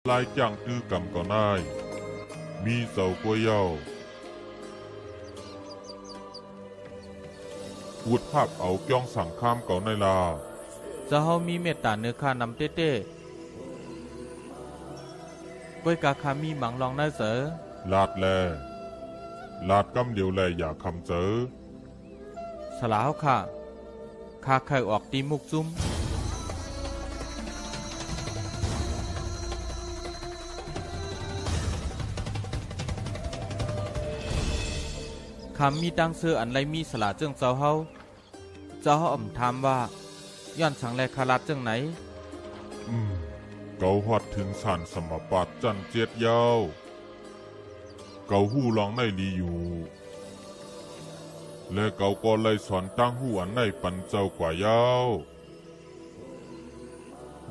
ลายจ้างตื้อกำก็นายมีเสากวยเย้าวุดภาพเอาจ้องสั่งข้ามเก่าในลาจะเฮามีเมตตาเนื้อข้านำเต้เต้ก้วยกาคามีหมังลองได้เสอลาดแลลาดกำเดียวแลอย่าคำเจอสลาวค่ะข้าไข่ออกตีมุกจุ้มคำมีตั้งเสื้ออันไรมีสลาเจ้งเจ้าเฮาอ่ำถามว่าย้อนสังแลคารัดเจ้งไหนเกาฮอดถึงสันสมบัติจันเจ็ดยาวเกาหู้ลองในลีอยู่และเกาก็เลยสอนตั้งหู้อันในปันเจ้ากว่ายาว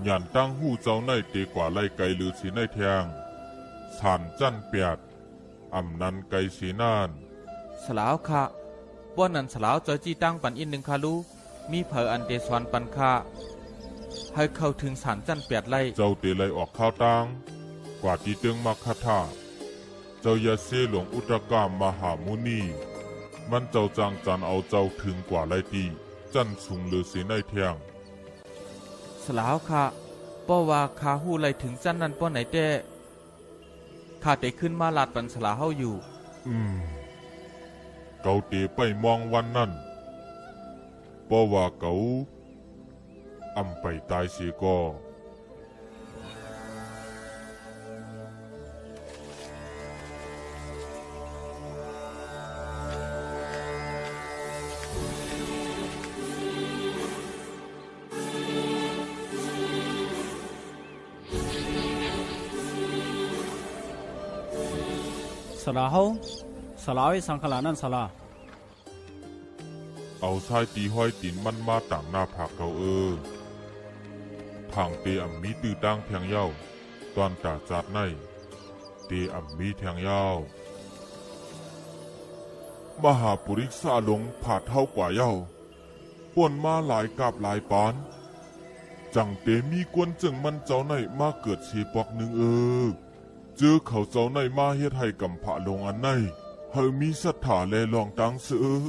หยันตั้งหู้เจ้าในเตกว่าไล่ไกลหรือสีในแทงสานจันเปียดอำนันไกลสีนานสลาวค่ะป้วนนันสลาวจอยจีตั้งปันอินหนึ่งคาลูมีเผออันเตสวนปันคาให้เข้าถึงสารจันเปียดไล่เจ้าเตไลออกข้าวตังกว่าที่ตึงมักคาถาเจ้ายาเสหลวงอุตกามมหามุนีมันเจ้าจางจันเอาเจ้าถึงกว่าไล่ตีจันสูงหรือสีในแทงสลาวค่ะป้อว่าคาหู้ไล่ถึงจันนั้นป้อไหนแต่ข้าเตขึ้นมาลาดปันสลาเฮาอยู่เกาเตไปมองวันนั้นเพราะว่าเกาอำไปตายเสียก็สลาเฮาสลาไอ้สังขลานั่นสลาเอาชายตีห้อยตีนมันมาต่างหน้าผากเขาทางเตอัมมีตื้อดังแทงเย้าตอนตาจัดในเตอัมมีแทงเย้ามหาปุริกษาหลงผาดเท่ากว่าเย้าป่วนมาหลายกาบหลายปานจังเตมีกวนจึงมันเจ้าในมาเกิดชีปอกหนึ่งเจอเขาเจ้าในมาเฮ็ดให้กำผะลงอันในเฮามีศรัทธาแลลองตังเสือ